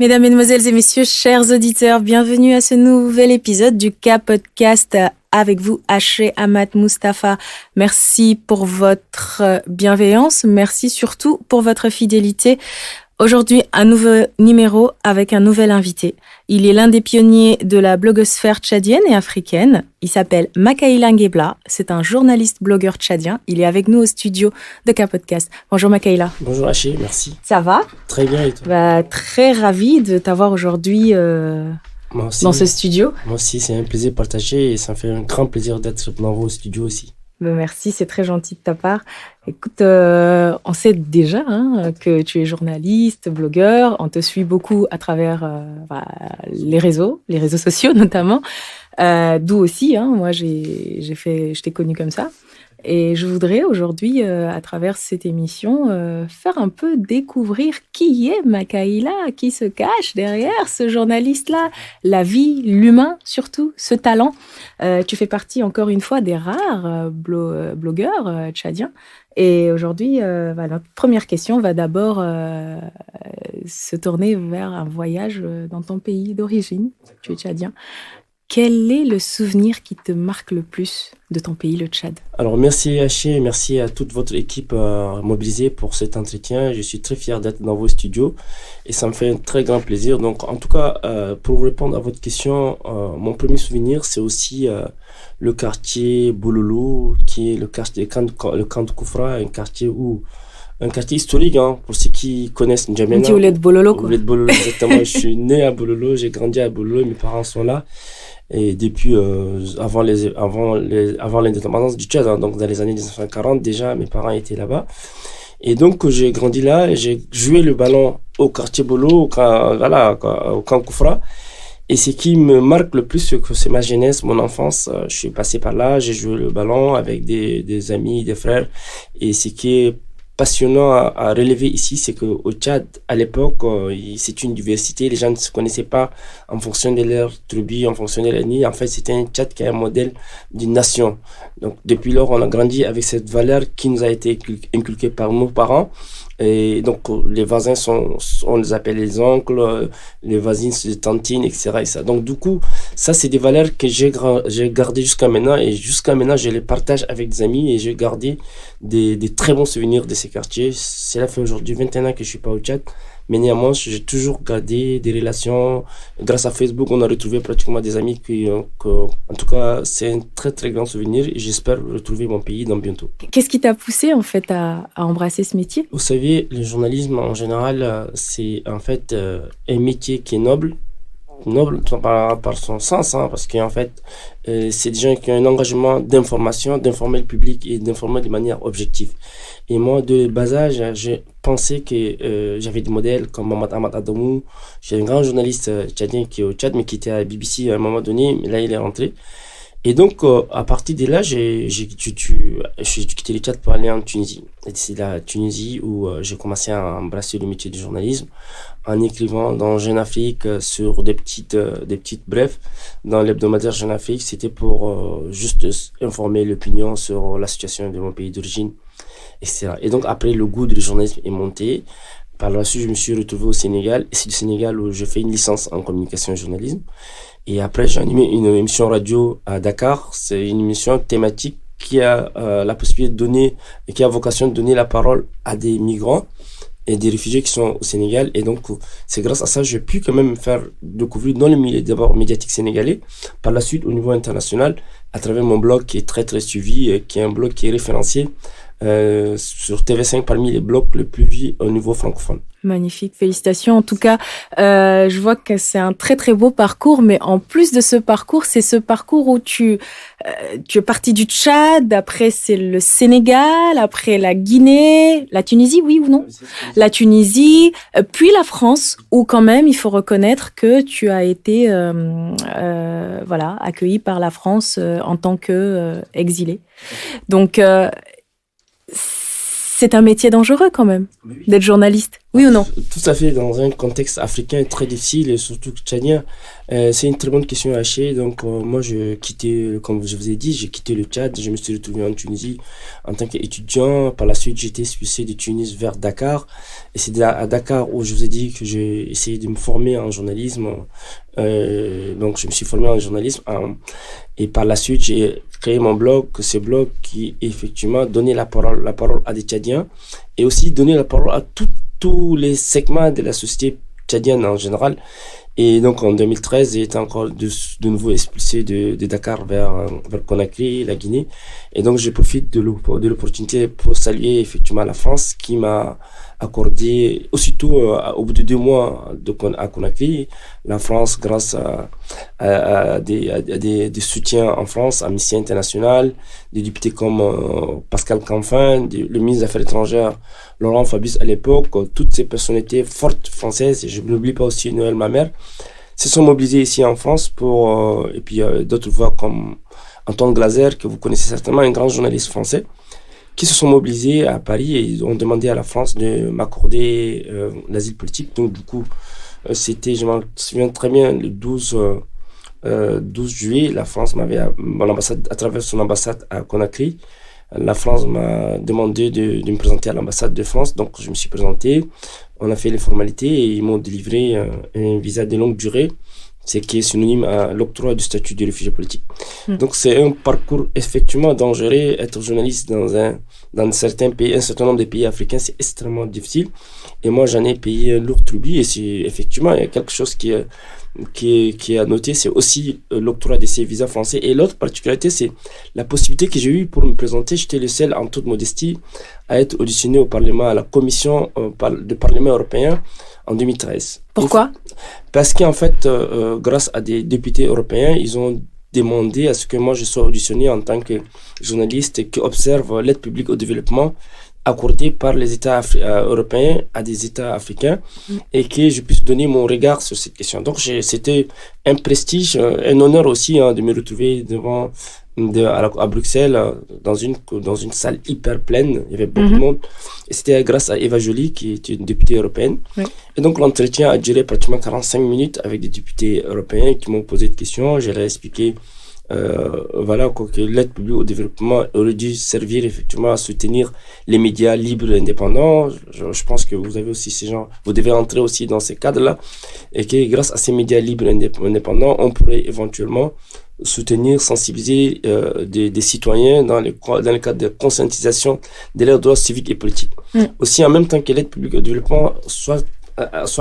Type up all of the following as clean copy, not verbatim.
Mesdames, Mesdemoiselles et Messieurs, chers auditeurs, bienvenue à ce nouvel épisode du K-Podcast. Avec vous, Haché Ahmad Mustafa. Merci pour votre bienveillance. Merci surtout pour votre fidélité. Aujourd'hui, un nouveau numéro avec un nouvel invité. Il est l'un des pionniers de la blogosphère tchadienne et africaine. Il s'appelle Makaïla Ngebla. C'est un journaliste blogueur tchadien. Il est avec nous au studio de K-Podcast. Bonjour Makaïla. Bonjour Haché, merci. Ça va ? Très bien et toi ? Très ravie de t'avoir aujourd'hui Moi aussi, dans ce studio. Moi aussi, c'est un plaisir partagé et ça me fait un grand plaisir d'être dans vos studios aussi. Merci, c'est très gentil de ta part. Écoute, on sait déjà que tu es journaliste, blogueur. On te suit beaucoup à travers les réseaux sociaux notamment. D'où aussi, moi, je t'ai connue comme ça. Et je voudrais aujourd'hui, à travers cette émission, faire un peu découvrir qui est Makaïla, qui se cache derrière ce journaliste-là, la vie, l'humain surtout, ce talent. Tu fais partie encore une fois des rares blogueurs tchadiens. Et aujourd'hui, notre première question va d'abord se tourner vers un voyage dans ton pays d'origine. Tu es tchadien. Quel est le souvenir qui te marque le plus de ton pays, le Tchad ? Alors, merci Haché, merci à toute votre équipe mobilisée pour cet entretien. Je suis très fier d'être dans vos studios et ça me fait un très grand plaisir. Donc, en tout cas, pour vous répondre à votre question, mon premier souvenir, c'est aussi le quartier Bololo, qui est le quartier le camp de Koufra, un quartier historique, pour ceux qui connaissent N'Djamena. On dit Ouled Bololo, quoi. Ouled Bololo, exactement. Je suis né à Bololo, j'ai grandi à Bololo, mes parents sont là. Et depuis, avant l'indépendance du Tchad, donc dans les années 1940, déjà, mes parents étaient là-bas. Et donc, j'ai grandi là et j'ai joué le ballon au quartier Bolo, au camp Koufra. Et ce qui me marque le plus, c'est ma jeunesse, mon enfance. Je suis passé par là, j'ai joué le ballon avec des amis, des frères. Et ce qui est passionnant à relever ici, c'est qu'au Tchad, à l'époque, c'est une diversité. Les gens ne se connaissaient pas en fonction de leur tribu, en fonction de l'ethnie. En fait, c'était un Tchad qui est un modèle d'une nation. Donc, depuis lors, on a grandi avec cette valeur qui nous a été inculquée par nos parents. Et donc, les voisins on les appelle les oncles, les voisines, c'est les tantines, etc. Donc, du coup, ça, c'est des valeurs que j'ai gardées jusqu'à maintenant. Et jusqu'à maintenant, je les partage avec des amis et j'ai gardé des très bons souvenirs de ces quartiers. Cela fait aujourd'hui 21 ans que je suis pas au Tchad. Mais néanmoins, j'ai toujours gardé des relations. Grâce à Facebook, on a retrouvé pratiquement des amis en tout cas, c'est un très, très grand souvenir et j'espère retrouver mon pays dans bientôt. Qu'est-ce qui t'a poussé, en fait, à embrasser ce métier ? Vous savez, le journalisme, en général, c'est en fait un métier qui est noble par son sens, parce qu'en fait, c'est des gens qui ont un engagement d'information, d'informer le public et d'informer de manière objective. Et moi, de bas âge, j'ai pensé que j'avais des modèles comme Mohamed Ahmad Adamou. J'ai un grand journaliste tchadien qui est au Tchad, mais qui était à la BBC à un moment donné, mais là, il est rentré. Et donc, à partir de là, j'ai quitté le Tchad pour aller en Tunisie. Et c'est la Tunisie où j'ai commencé à embrasser le métier du journalisme en écrivant dans Jeune Afrique sur des petites brèves dans l'hebdomadaire Jeune Afrique. C'était pour juste informer l'opinion sur la situation de mon pays d'origine, etc. Et donc, après, le goût du journalisme est monté. Par la suite, je me suis retrouvé au Sénégal. Et c'est du Sénégal où je fais une licence en communication et journalisme. Et après, j'ai animé une émission radio à Dakar. C'est une émission thématique qui a la possibilité de donner, qui a vocation de donner la parole à des migrants et des réfugiés qui sont au Sénégal. Et donc, c'est grâce à ça que j'ai pu quand même faire découvrir dans le milieu d'abord médiatique sénégalais, par la suite au niveau international, à travers mon blog qui est très très suivi, qui est un blog qui est référencié sur TV5 parmi les blogs les plus vus au niveau francophone. Magnifique, félicitations. En tout cas, je vois que c'est un très très beau parcours, mais en plus de ce parcours, c'est ce parcours où tu es parti du Tchad, après c'est le Sénégal, après la Guinée, la Tunisie, oui ou non ? La Tunisie, puis la France, où quand même il faut reconnaître que tu as été accueilli par la France en tant que exilé. Donc c'est un métier dangereux quand même, d'être journaliste. Oui ou non? Tout à fait, dans un contexte africain très difficile et surtout tchadien. C'est une très bonne question, Haché. Donc, moi, comme je vous ai dit, j'ai quitté le Tchad. Je me suis retrouvé en Tunisie en tant qu'étudiant. Par la suite, j'ai été expulsé de Tunis vers Dakar. Et c'est à Dakar où je vous ai dit que j'ai essayé de me former en journalisme. Donc, je me suis formé en journalisme. Et par la suite, j'ai créé mon blog, ce blog qui, effectivement, donnait la parole à des Tchadiens et aussi donnait la parole à tous les segments de la société tchadienne en général. Et donc en 2013, j'ai été encore de nouveau expulsé de Dakar vers Conakry, la Guinée. Et donc je profite de l'opportunité pour saluer effectivement la France qui m'a accordé aussitôt au bout de 2 mois à Conakry. La France, grâce à des soutiens en France, Amnesty International, des députés comme Pascal Canfin, le ministre des Affaires étrangères Laurent Fabius à l'époque, toutes ces personnalités fortes françaises, et je n'oublie pas aussi Noël Mamère, se sont mobilisés ici en France et puis d'autres voix comme Antoine Glaser, que vous connaissez certainement, un grand journaliste français, qui se sont mobilisés à Paris et ils ont demandé à la France de m'accorder l'asile politique. Donc du coup, c'était, je m'en souviens très bien, le 12 juillet, la France mon ambassade, à travers son ambassade à Conakry, la France m'a demandé de me présenter à l'ambassade de France. Donc je me suis présenté, on a fait les formalités et ils m'ont délivré un visa de longue durée, ce qui est synonyme à l'octroi du statut de réfugié politique. Donc c'est un parcours effectivement dangereux. Être journaliste dans certains pays, un certain nombre de pays africains, c'est extrêmement difficile. Et moi, j'en ai payé un lourd tribut. Et c'est effectivement, il y a quelque chose qui est à noter, c'est aussi l'octroi de ces visas français. Et l'autre particularité, c'est la possibilité que j'ai eue pour me présenter. J'étais le seul, en toute modestie, à être auditionné au Parlement, à la commission du Parlement européen en 2013. Pourquoi? Parce qu'en fait, grâce à des députés européens, ils ont demandé à ce que moi je sois auditionné en tant que journaliste qui observe l'aide publique au développement accordée par les États européens à des États africains et que je puisse donner mon regard sur cette question. Donc c'était un prestige, un honneur aussi de me retrouver à Bruxelles dans une salle hyper pleine. Il y avait beaucoup de monde et c'était grâce à Eva Joly qui est une députée européenne. Oui. Et donc l'entretien a duré pratiquement 45 minutes avec des députés européens qui m'ont posé des questions. Je leur ai expliqué que l'aide publique au développement aurait dû servir effectivement à soutenir les médias libres et indépendants. Je pense que vous avez aussi ces gens, vous devez entrer aussi dans ces cadres-là et que grâce à ces médias libres et indépendants, on pourrait éventuellement soutenir, sensibiliser des citoyens dans le cadre de conscientisation de leurs droits civiques et politiques. Aussi, en même temps que l'aide publique au développement soit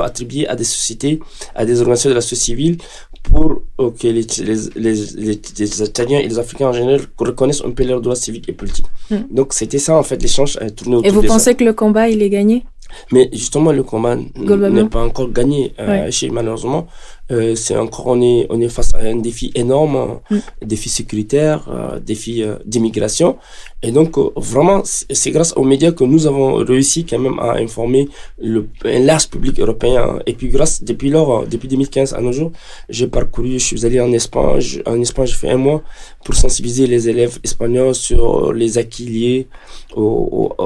attribuée à des sociétés, à des organisations de la société civile pour que les Italiens et les Africains en général reconnaissent un peu leurs droits civiques et politiques. Donc c'était ça en fait, l'échange a tourné autour de ça. Et vous pensez que le combat il est gagné? Mais justement le combat n'est pas encore gagné, malheureusement. On est face à un défi énorme, défi sécuritaire, défi d'immigration. Et donc, vraiment, c'est grâce aux médias que nous avons réussi quand même à informer un large public européen. Et puis, depuis 2015 à nos jours, je suis allé en Espagne. J'ai fait 1 mois pour sensibiliser les élèves espagnols sur les acquis liés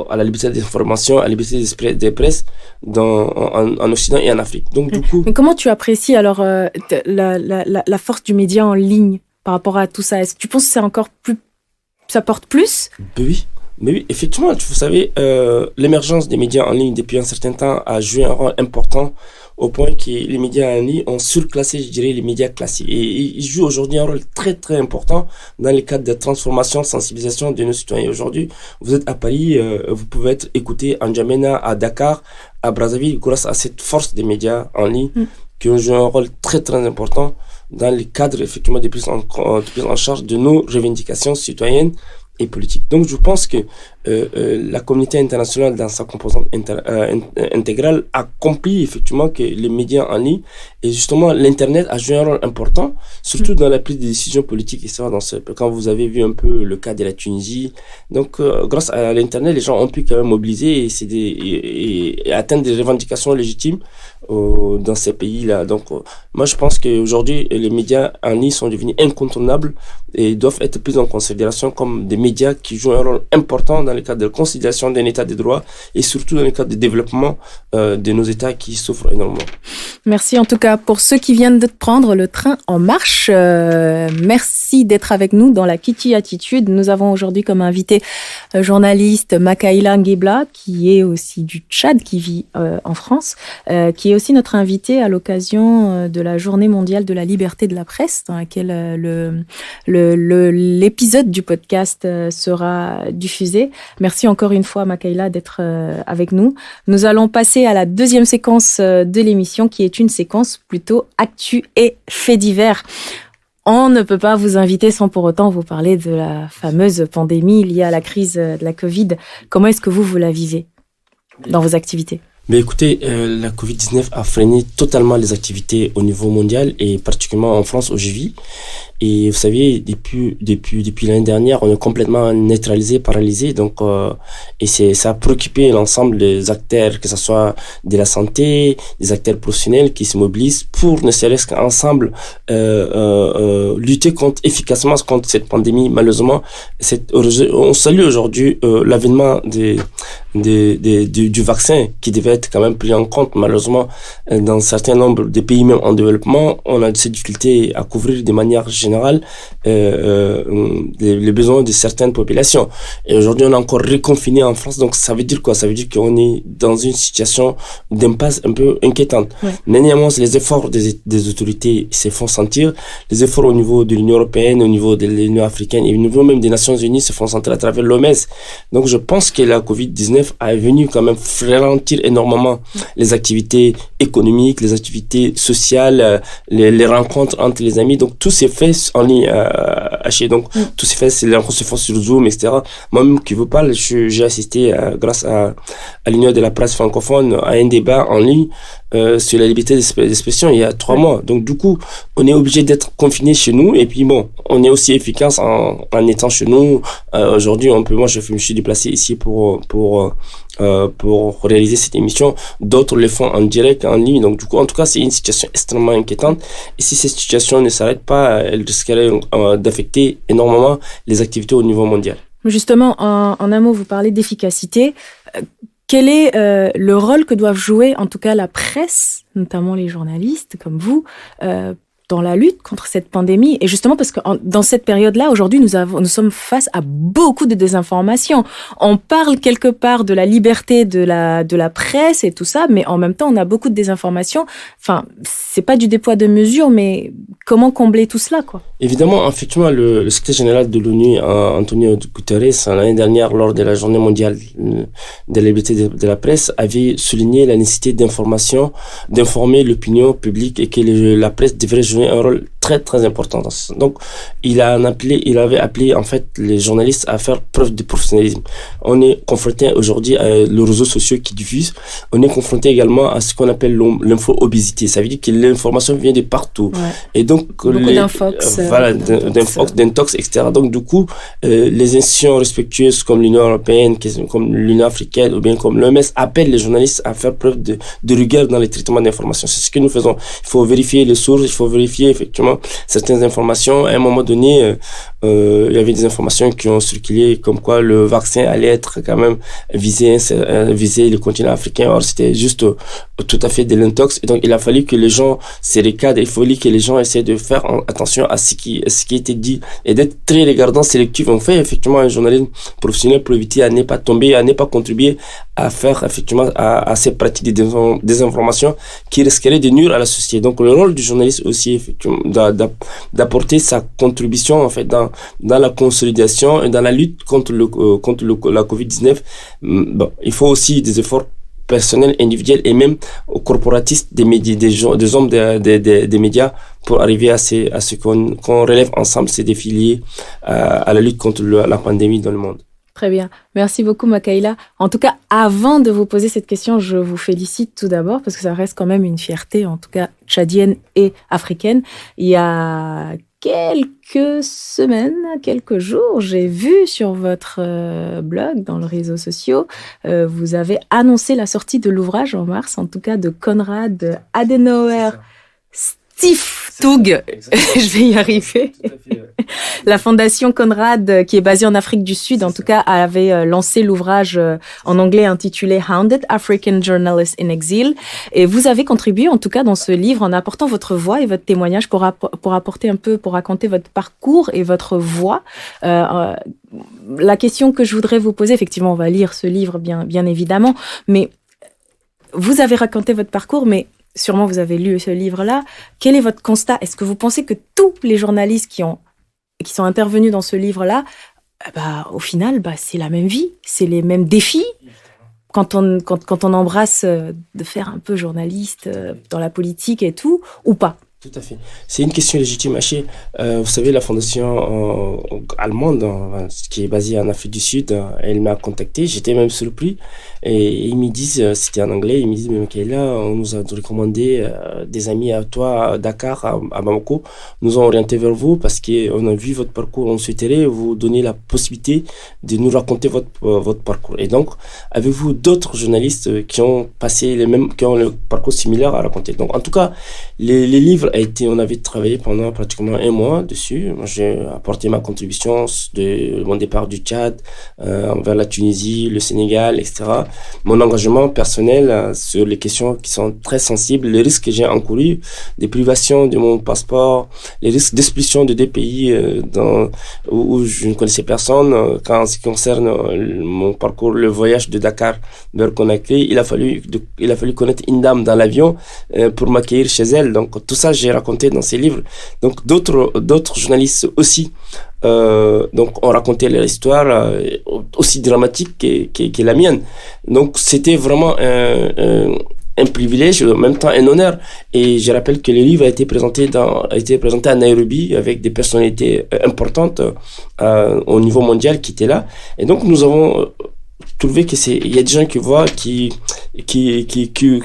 à la liberté d'information, à la liberté de presse en Occident et en Afrique. Donc, du coup. Mais comment tu apprécies alors la force du média en ligne par rapport à tout ça? Est-ce que tu penses que c'est encore plus, ça porte plus? Mais oui, effectivement, vous savez, l'émergence des médias en ligne depuis un certain temps a joué un rôle important au point que les médias en ligne ont surclassé, je dirais, les médias classiques. Et ils jouent aujourd'hui un rôle très, très important dans le cadre de transformation, sensibilisation de nos citoyens. Aujourd'hui, vous êtes à Paris, vous pouvez être écouté en N'Djamena, à Dakar, à Brazzaville, grâce à cette force des médias en ligne qui ont joué un rôle très, très important dans le cadre, effectivement, de prise en charge de nos revendications citoyennes et politique. Donc je pense que la communauté internationale dans sa composante intégrale a compris effectivement que les médias en ligne et justement l'internet a joué un rôle important, surtout dans la prise de décisions politiques et ça quand vous avez vu un peu le cas de la Tunisie. Donc grâce à l'internet, les gens ont pu quand même mobiliser et atteindre des revendications légitimes dans ces pays-là. Donc moi je pense qu'aujourd'hui les médias en ligne sont devenus incontournables et doivent être pris en considération comme des médias qui jouent un rôle important dans le cadre de la consolidation d'un état de droit et surtout dans le cadre du développement de nos états qui souffrent énormément. Merci en tout cas pour ceux qui viennent de prendre le train en marche. Merci d'être avec nous dans la Kiti Attitude. Nous avons aujourd'hui comme invité journaliste Makaïla Ngebla, qui est aussi du Tchad, qui vit en France, qui est aussi notre invité à l'occasion de la Journée mondiale de la liberté de la presse, dans laquelle l'épisode du podcast sera diffusé. Merci encore une fois Makaïla d'être avec nous. Nous allons passer à la deuxième séquence de l'émission, qui est une séquence plutôt actu et faits divers. On ne peut pas vous inviter sans pour autant vous parler de la fameuse pandémie liée à la crise de la Covid. Comment est-ce que vous la vivez dans vos activités ? Mais écoutez, la Covid-19 a freiné totalement les activités au niveau mondial et particulièrement en France où je vis. Et vous savez, depuis l'année dernière, on est complètement neutralisé, paralysé. Donc, ça a préoccupé l'ensemble des acteurs, que ce soit de la santé, des acteurs professionnels qui se mobilisent pour ne serait-ce qu'ensemble lutter efficacement contre cette pandémie. Malheureusement, on salue aujourd'hui l'avènement du vaccin qui devait être quand même pris en compte. Malheureusement, dans un certain nombre de pays, même en développement, on a des difficultés à couvrir de manière générale les besoins de certaines populations. Et aujourd'hui, on est encore reconfiné en France. Donc, ça veut dire quoi? Ça veut dire qu'on est dans une situation d'impasse un peu inquiétante. Ouais. Néanmoins, les efforts des autorités se font sentir. Les efforts au niveau de l'Union européenne, au niveau de l'Union africaine et au niveau même des Nations unies se font sentir à travers l'OMS. Donc, je pense que la Covid-19 est venu quand même ralentir énormément les activités économiques, les activités sociales, les rencontres entre les amis. Donc, tout s'est fait en ligne donc tout s'est fait, les rencontres se font sur Zoom, etc. Moi-même qui vous parle, j'ai assisté grâce à l'Union de la presse francophone à un débat en ligne sur la liberté d'expression il y a 3 mois. Donc du coup, on est obligé d'être confiné chez nous et puis bon, on est aussi efficace en étant chez nous. Aujourd'hui, moi je me suis déplacé ici pour réaliser cette émission. D'autres le font en direct, en ligne. Donc du coup, en tout cas, c'est une situation extrêmement inquiétante. Et si cette situation ne s'arrête pas, elle risquerait d'affecter énormément les activités au niveau mondial. Justement, en un mot, vous parlez d'efficacité. Quel est le rôle que doivent jouer, en tout cas, la presse, notamment les journalistes comme vous, dans la lutte contre cette pandémie? Et justement, parce que dans cette période-là, aujourd'hui, nous sommes face à beaucoup de désinformation. On parle quelque part de la liberté de la presse et tout ça, mais en même temps, on a beaucoup de désinformation. Enfin, c'est pas du dépoids de mesure, mais comment combler tout cela, quoi? Évidemment, effectivement, le secrétaire général de l'ONU, Antonio Guterres, l'année dernière, lors de la journée mondiale de la liberté de la presse, avait souligné la nécessité d'informer l'opinion publique et que la presse devrait jouer un rôle très très important. Donc, il avait appelé en fait les journalistes à faire preuve de professionnalisme. On est confronté aujourd'hui à les réseaux sociaux qui diffusent. On est confronté également à ce qu'on appelle l'info-obésité. Ça veut dire que l'information vient de partout. Ouais. Et donc, beaucoup d'infox. D'intox, etc. Donc, du coup, les institutions respectueuses comme l'Union européenne, comme l'Union africaine ou bien comme l'OMS appellent les journalistes à faire preuve de rigueur dans les traitements d'informations. C'est ce que nous faisons. Il faut vérifier les sources, il faut vérifier effectivement certaines informations. À un moment donné, il y avait des informations qui ont circulé comme quoi le vaccin allait être quand même viser le continent africain. Or, c'était juste tout à fait de l'intox. Et donc, il a fallu que les gens se recadrent. Il fallait que les gens essaient de faire attention à ce qui était dit et d'être très regardant, sélectif. On fait effectivement un journalisme professionnel pour éviter à ne pas tomber, à ne pas contribuer à faire effectivement à ces pratiques de désinformation qui risqueraient de nuire à la société. Donc, le rôle du journaliste aussi, effectivement, d'apporter sa contribution en fait dans la consolidation et dans la lutte contre la Covid-19. Bon, il faut aussi des efforts personnels, individuels et même corporatistes des médias, des hommes des médias pour arriver à ce qu'on relève ensemble ces défis liés à la lutte contre la pandémie dans le monde. Très bien. Merci beaucoup, Makaïla. En tout cas, avant de vous poser cette question, je vous félicite tout d'abord parce que ça reste quand même une fierté, en tout cas tchadienne et africaine. Il y a quelques semaines, quelques jours, j'ai vu sur votre blog, dans les réseaux sociaux, vous avez annoncé la sortie de l'ouvrage en mars, en tout cas de Konrad Adenauer Tiftoug, je vais y arriver. La fondation Conrad, qui est basée en Afrique du Sud, en tout cas, avait lancé l'ouvrage en anglais intitulé Hounded, African Journalists in Exile. Et vous avez contribué, en tout cas, dans ce livre, en apportant votre voix et votre témoignage pour apporter un peu, pour raconter votre parcours et votre voix. La question que je voudrais vous poser, effectivement, on va lire ce livre, bien évidemment, mais vous avez raconté votre parcours, mais sûrement vous avez lu ce livre-là. Quel est votre constat? Est-ce que vous pensez que tous les journalistes qui sont intervenus dans ce livre-là, au final, c'est la même vie, c'est les mêmes défis quand on embrasse de faire un peu journaliste dans la politique et tout, ou pas? Tout à fait. C'est une question légitime, Haché. Vous savez, la fondation allemande, qui est basée en Afrique du Sud, elle m'a contacté. J'étais même surpris. Et ils me disent, c'était en anglais, ils me disent, mais Michaela, on nous a recommandé des amis à toi, à Dakar, à Bamako, nous ont orienté vers vous parce qu'on a vu votre parcours. On souhaiterait vous donner la possibilité de nous raconter votre parcours. Et donc, avez-vous d'autres journalistes qui ont passé qui ont le parcours similaire à raconter? Donc, en tout cas, les livres on avait travaillé pendant pratiquement 1 mois dessus. Moi, j'ai apporté ma contribution de mon départ du Tchad vers la Tunisie, le Sénégal, etc. Mon engagement personnel sur les questions qui sont très sensibles, les risques que j'ai encourus, des privations de mon passeport, les risques d'expulsion de des pays où je ne connaissais personne. En ce qui concerne mon parcours, le voyage de Dakar vers Conakry, il a fallu connaître une dame dans l'avion pour m'accueillir chez elle. Donc tout ça, j'ai raconté dans ces livres. Donc d'autres journalistes aussi donc ont raconté leur histoire aussi dramatique que la mienne. Donc c'était vraiment un privilège, en même temps un honneur. Et je rappelle que le livre a été présenté à Nairobi avec des personnalités importantes au niveau mondial qui étaient là. Et donc nous avons trouvé il y a des gens qui voient, qui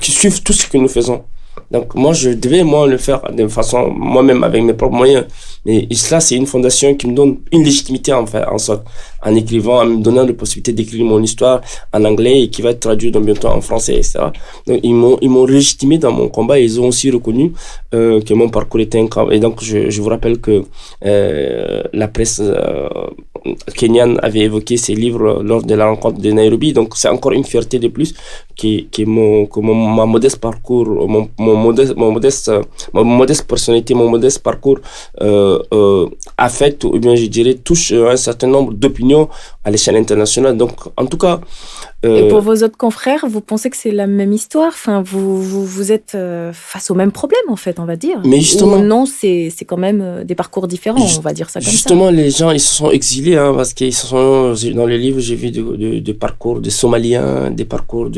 suivent tout ce que nous faisons. Donc moi je devais le faire de façon moi-même avec mes propres moyens, mais cela c'est une fondation qui me donne une légitimité en sorte, en écrivant, en me donnant la possibilité d'écrire mon histoire en anglais et qui va être traduite bientôt en français, etc. Donc ils m'ont légitimé dans mon combat et ils ont aussi reconnu que mon parcours était et donc je vous rappelle que la presse kenyane avait évoqué ces livres lors de la rencontre de Nairobi, donc c'est encore une fierté de plus ma modeste parcours, ma modeste personnalité, mon modeste parcours affecte, ou bien je dirais touche un certain nombre d'opinions à l'échelle internationale. Donc en tout cas et pour vos autres confrères, vous pensez que c'est la même histoire? Enfin, vous êtes face au même problème, en fait, on va dire. Mais justement, ou non, c'est quand même des parcours différents, on va dire ça comme ça. Justement, les gens, ils se sont exilés, parce qu'ils dans les livres, j'ai vu des parcours de Somaliens, des parcours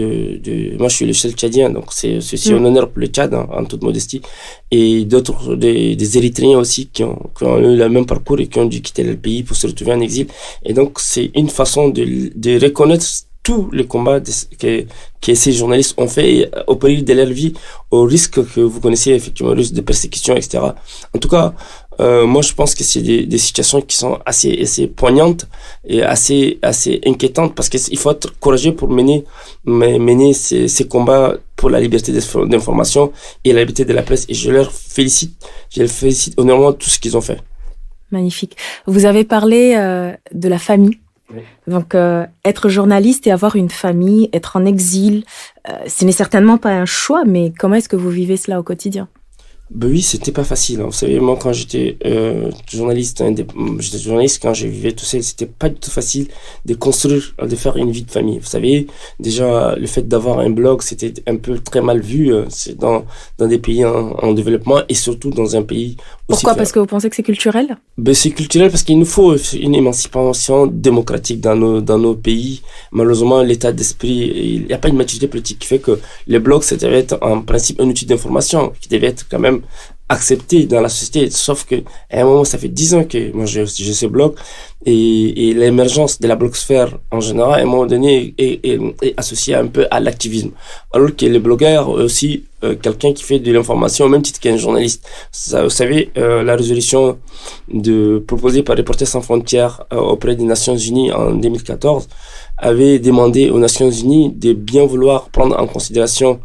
moi, je suis le seul Tchadien, donc c'est un honneur pour le Tchad, en toute modestie. Et d'autres, des Érythréens aussi, qui ont eu le même parcours et qui ont dû quitter le pays pour se retrouver en exil. Et donc, c'est une façon de reconnaître tous les combats que ces journalistes ont fait au péril de leur vie, au risque que vous connaissez, effectivement, au risque de persécution, etc. En tout cas, moi, je pense que c'est des situations qui sont assez poignantes et assez inquiétantes parce qu'il faut être courageux pour mener ces combats pour la liberté d'information et la liberté de la presse. Et je les félicite honnêtement tout ce qu'ils ont fait. Magnifique. Vous avez parlé de la famille. Donc, être journaliste et avoir une famille, être en exil, ce n'est certainement pas un choix, mais comment est-ce que vous vivez cela au quotidien? Oui, c'était pas facile. Vous savez, moi, quand j'étais journaliste quand je vivais tout seul, c'était pas du tout facile de de faire une vie de famille. Vous savez, déjà, le fait d'avoir un blog, c'était un peu très mal vu. C'est dans des pays en développement et surtout dans un pays aussi. Pourquoi? Parce que vous pensez que c'est culturel? C'est culturel parce qu'il nous faut une émancipation démocratique dans nos pays. Malheureusement, l'état d'esprit, il n'y a pas une maturité politique qui fait que les blogs, ça devait être en principe un outil d'information qui devait être quand même accepté dans la société, sauf que à un moment, ça fait 10 ans que moi j'ai ce blog et l'émergence de la blogosphère en général à un moment donné est associée un peu à l'activisme, alors que les blogueurs aussi quelqu'un qui fait de l'information au même titre qu'un journaliste. Vous savez, la résolution proposée par Reporters sans frontières auprès des Nations Unies en 2014 avait demandé aux Nations Unies de bien vouloir prendre en considération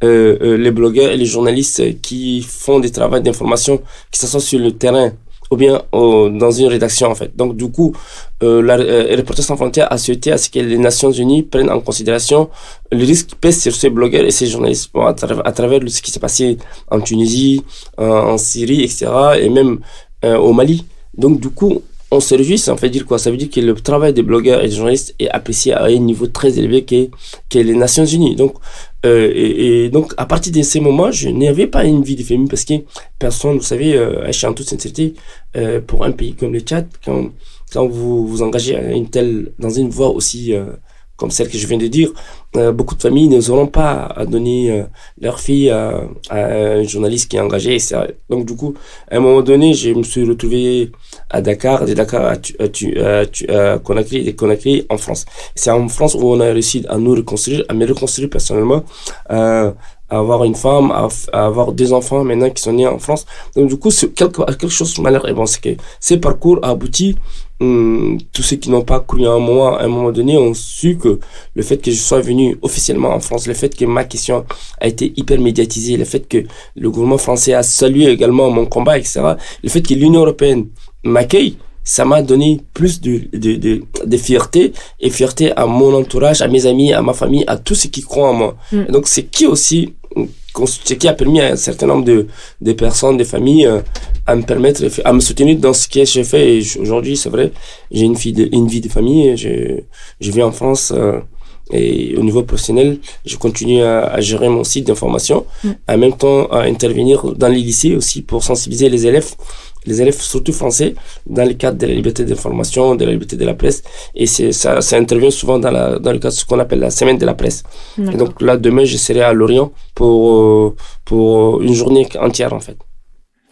les blogueurs et les journalistes qui font des travaux d'information, que ce soit sur le terrain ou bien dans une rédaction en fait. Donc du coup, Reporters sans frontières a souhaité à ce que les Nations Unies prennent en considération le risque qui pèse sur ces blogueurs et ces journalistes à travers ce qui s'est passé en Tunisie, en Syrie, etc. et même au Mali. Donc du coup, on se réjouit, ça veut dire quoi? Ça veut dire que le travail des blogueurs et des journalistes est apprécié à un niveau très élevé que les Nations Unies. Donc, donc, à partir de ces moments, je n'avais pas une vie de famille parce que personne, vous savez, je suis en toute sincérité, pour un pays comme le Tchad, quand vous vous engagez dans une voie aussi comme celle que je viens de dire, beaucoup de familles n'oseront pas à donner leur fille à un journaliste qui est engagé. Donc du coup, à un moment donné, je me suis retrouvé à Dakar, de Dakar à Conakry, et Conakry en France. C'est en France où on a réussi à nous reconstruire, à me reconstruire personnellement, à avoir une femme, à avoir 2 enfants maintenant qui sont nés en France. Donc du coup, c'est quelque chose de malheur. Et bon, c'est que ces parcours a abouti. Tous ceux qui n'ont pas cru en moi à un moment donné ont su que le fait que je sois venu officiellement en France, le fait que ma question a été hyper médiatisée, le fait que le gouvernement français a salué également mon combat, etc., le fait que l'Union européenne m'accueille, ça m'a donné plus de fierté, et fierté à mon entourage, à mes amis, à ma famille, à tous ceux qui croient en moi. Et donc c'est ce qui a permis à un certain nombre de personnes, de familles, à me soutenir dans ce que j'ai fait. Et aujourd'hui, c'est vrai, j'ai une vie de famille. Je vis en France, et au niveau professionnel, je continue à gérer mon site d'information, en même temps à intervenir dans les lycées aussi pour sensibiliser les élèves surtout français, dans le cadre de la liberté d'information, de la liberté de la presse. Et ça intervient souvent dans le cadre de ce qu'on appelle la semaine de la presse. Et donc là, demain, je serai à Lorient pour une journée entière, en fait.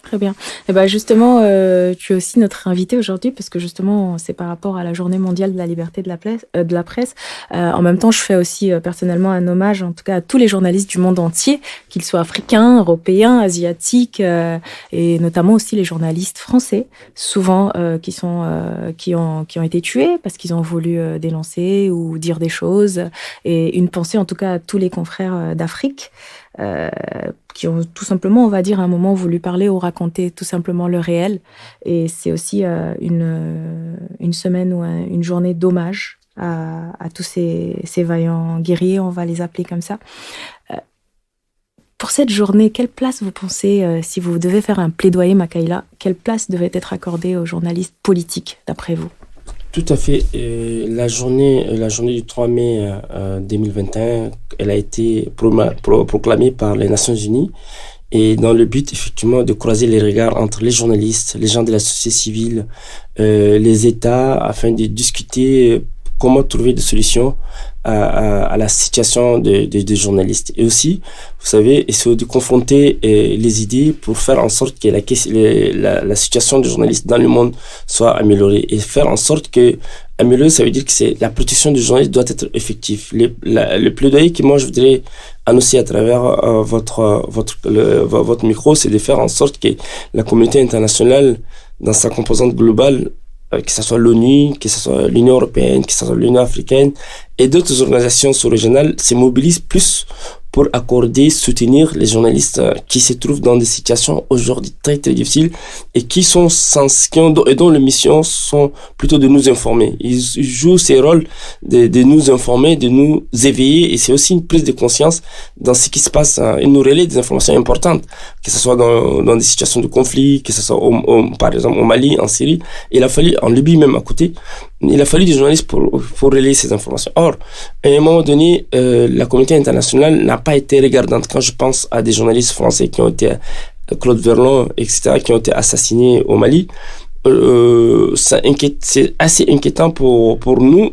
Très bien. Et ben justement, tu es aussi notre invité aujourd'hui parce que justement, c'est par rapport à la Journée mondiale de la liberté de la presse. En même temps, je fais aussi personnellement un hommage, en tout cas, à tous les journalistes du monde entier, qu'ils soient africains, européens, asiatiques, et notamment aussi les journalistes français, souvent qui ont été tués parce qu'ils ont voulu dénoncer ou dire des choses. Et une pensée, en tout cas, à tous les confrères d'Afrique. Qui ont tout simplement, on va dire, à un moment voulu parler ou raconter tout simplement le réel. Et c'est aussi une semaine ou une journée d'hommage à tous ces vaillants guerriers, on va les appeler comme ça. Pour cette journée, quelle place vous pensez, si vous devez faire un plaidoyer, Makaïla, quelle place devait être accordée aux journalistes politiques, d'après vous? Tout à fait. La journée du 3 mai 2021, elle a été proclamée par les Nations Unies, et dans le but effectivement de croiser les regards entre les journalistes, les gens de la société civile, les États, afin de discuter comment trouver des solutions à la situation des journalistes. Et aussi, vous savez, essayer de confronter les idées pour faire en sorte que la situation des journalistes dans le monde soit améliorée. Et faire en sorte que améliorer, ça veut dire que la protection des journalistes doit être effective. Le plaidoyer que moi je voudrais annoncer à travers votre micro, c'est de faire en sorte que la communauté internationale, dans sa composante globale, que ce soit l'ONU, que ce soit l'Union européenne, que ce soit l'Union africaine et d'autres organisations sous-régionales, se mobilisent plus pour accorder, soutenir les journalistes qui se trouvent dans des situations aujourd'hui très très difficiles et dont les missions sont plutôt de nous informer. Ils jouent ces rôles de nous informer, de nous éveiller, et c'est aussi une prise de conscience dans ce qui se passe. Ils nous relaient des informations importantes, que ce soit dans des situations de conflit, que ce soit par exemple au Mali, en Syrie. Il a fallu, en Libye même à côté, il a fallu des journalistes pour relayer ces informations. Or, à un moment donné, la communauté internationale n'a pas été regardante. Quand je pense à des journalistes français qui ont été, Claude Verlon, etc., qui ont été assassinés au Mali, c'est assez inquiétant pour nous,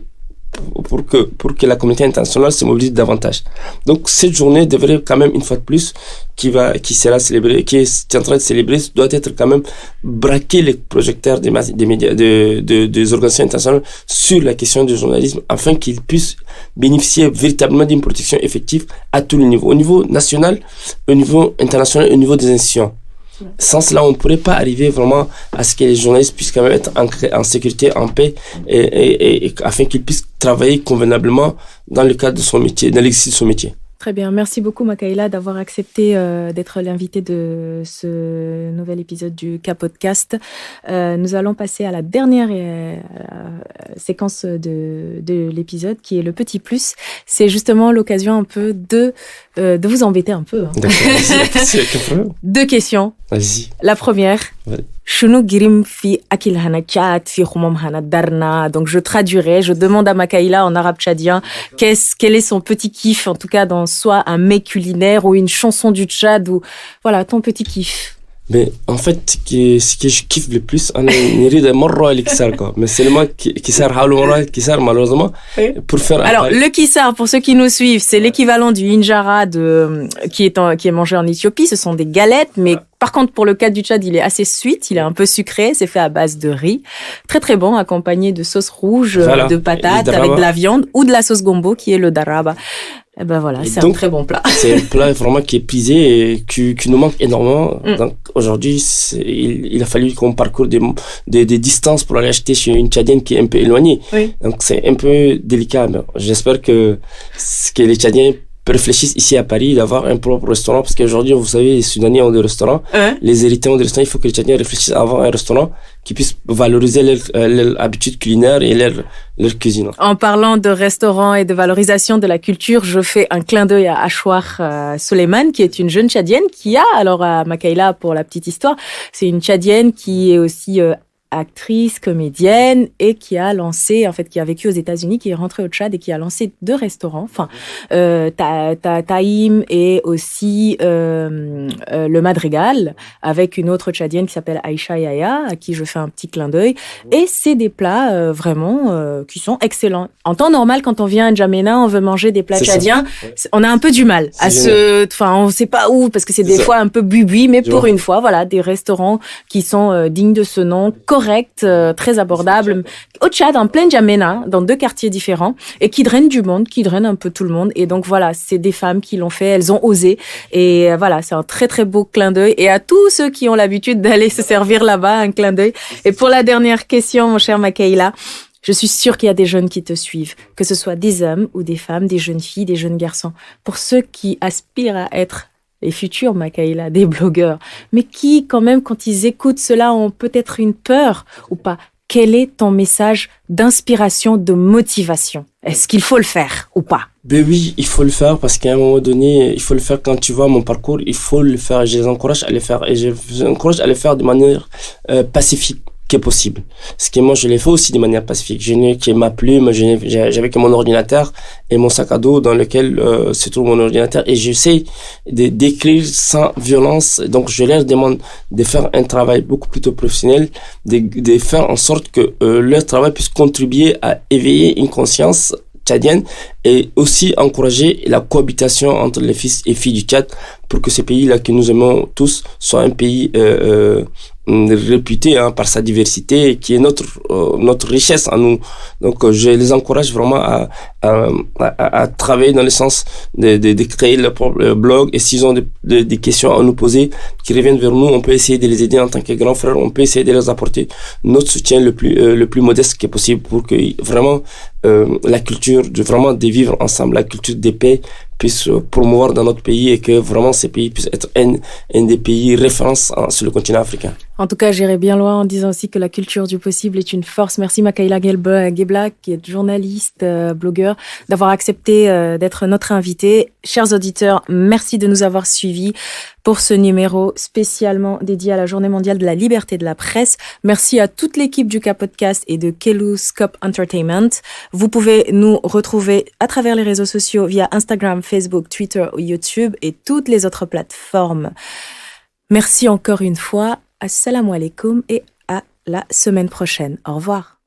pour que la communauté internationale se mobilise davantage. Donc cette journée devrait quand même, une fois de plus, qui sera célébrée, qui est en train de célébrer, doit être quand même braquer les projecteurs des médias, des organisations internationales sur la question du journalisme, afin qu'ils puissent bénéficier véritablement d'une protection effective à tous les niveaux, au niveau national, au niveau international, au niveau des institutions. Sans cela, on ne pourrait pas arriver vraiment à ce que les journalistes puissent quand même être en sécurité, en paix, et afin qu'ils puissent travailler convenablement dans le cadre de son métier, dans l'exercice de son métier. Très bien. Merci beaucoup, Makaïla, d'avoir accepté d'être l'invité de ce nouvel épisode du K-Podcast. Nous allons passer à la dernière séquence de l'épisode, qui est le petit plus. C'est justement l'occasion un peu de vous embêter un peu. Hein. D'accord. 2 questions. Vas-y. La première. Ouais. Donc je traduirai, je demande à Makaïla en arabe tchadien quel est son petit kiff, en tout cas dans soit un mets culinaire ou une chanson du Tchad, ou voilà, ton petit kiff. Mais en fait, ce que je kiffe le plus, on est marra et kisar quoi. Mais c'est le mot kisar, kisar malheureusement, pour faire. Alors le kisar, pour ceux qui nous suivent, c'est l'équivalent du injera qui est mangé en Éthiopie. Ce sont des galettes, mais par contre, pour le cas du Tchad, il est assez sweet, il est un peu sucré, c'est fait à base de riz. Très très bon, accompagné de sauce rouge, voilà, de patates, avec de la viande, ou de la sauce gombo, qui est le daraba. Et ben voilà, et c'est donc, un très bon plat. C'est un plat vraiment qui est prisé et qui nous manque énormément. Donc aujourd'hui, il a fallu qu'on parcourt des distances pour aller acheter chez une Tchadienne qui est un peu éloignée. Oui. Donc c'est un peu délicat. Mais j'espère que les Tchadiens réfléchissent ici à Paris d'avoir un propre restaurant, parce qu'aujourd'hui, vous savez, les Soudanais ont des restaurants, les Érythréens ont des restaurants. Il faut que les Tchadiens réfléchissent à avoir un restaurant qui puisse valoriser leur habitude culinaire et leur cuisine. En parlant de restaurant et de valorisation de la culture, je fais un clin d'œil à Ashwar Suleiman, qui est une jeune Tchadienne qui a, alors à Makaïla, pour la petite histoire, c'est une Tchadienne qui est aussi actrice, comédienne, et qui a vécu aux États-Unis, qui est rentrée au Tchad et qui a lancé 2 restaurants. Enfin, Taïm et aussi le Madrigal, avec une autre Tchadienne qui s'appelle Aïcha Yaya, à qui je fais un petit clin d'œil. Et c'est des plats vraiment qui sont excellents. En temps normal, quand on vient à N'Djamena, on veut manger des plats tchadiens, on a un peu du mal on sait pas où, parce que c'est des fois un peu bubi, mais pour une fois, voilà, des restaurants qui sont dignes de ce nom, correct, très abordable, au Tchad, en plein N'Djamena, dans 2 quartiers différents, et qui drainent du monde, qui drainent un peu tout le monde. Et donc voilà, c'est des femmes qui l'ont fait, elles ont osé. Et voilà, c'est un très très beau clin d'œil. Et à tous ceux qui ont l'habitude d'aller se servir là-bas, un clin d'œil. Et pour la dernière question, mon cher Makaïla, je suis sûre qu'il y a des jeunes qui te suivent, que ce soit des hommes ou des femmes, des jeunes filles, des jeunes garçons. Pour ceux qui aspirent à être les futurs Makaïla, des blogueurs, mais qui, quand même, quand ils écoutent cela, ont peut-être une peur ou pas. Quel est ton message d'inspiration, de motivation? Est-ce qu'il faut le faire ou pas? Ben oui, il faut le faire, parce qu'à un moment donné, il faut le faire. Quand tu vois mon parcours, il faut le faire. Je les encourage à le faire, et je les encourage à le faire de manière pacifique qui est possible. Ce que moi je l'ai fait aussi de manière pacifique. Je n'ai que ma plume, j'avais que mon ordinateur et mon sac à dos dans lequel se trouve mon ordinateur, et j'essaie d'écrire sans violence. Donc je leur demande de faire un travail beaucoup plutôt professionnel, de faire en sorte que leur travail puisse contribuer à éveiller une conscience tchadienne, et aussi encourager la cohabitation entre les fils et filles du Tchad, pour que ce pays-là que nous aimons tous soit un pays réputé par sa diversité, qui est notre richesse à nous. Donc je les encourage vraiment à travailler dans le sens de créer leur propre blog, et s'ils ont des questions à nous poser, qui reviennent vers nous, on peut essayer de les aider en tant que grands frères, on peut essayer de les apporter notre soutien le plus modeste qui est possible, pour que vraiment la culture de vivre ensemble, la culture de paix puisse promouvoir dans notre pays, et que vraiment ces pays puissent être un des pays références sur le continent africain. En tout cas, j'irai bien loin en disant aussi que la culture du possible est une force. Merci Makaïla Gebla, qui est journaliste, blogueur, d'avoir accepté d'être notre invité. Chers auditeurs, merci de nous avoir suivis pour ce numéro spécialement dédié à la Journée mondiale de la liberté de la presse. Merci à toute l'équipe du K-Podcast et de Kellouscope Entertainment. Vous pouvez nous retrouver à travers les réseaux sociaux via Instagram, Facebook, Twitter ou YouTube et toutes les autres plateformes. Merci encore une fois. Assalamu alaikum et à la semaine prochaine. Au revoir.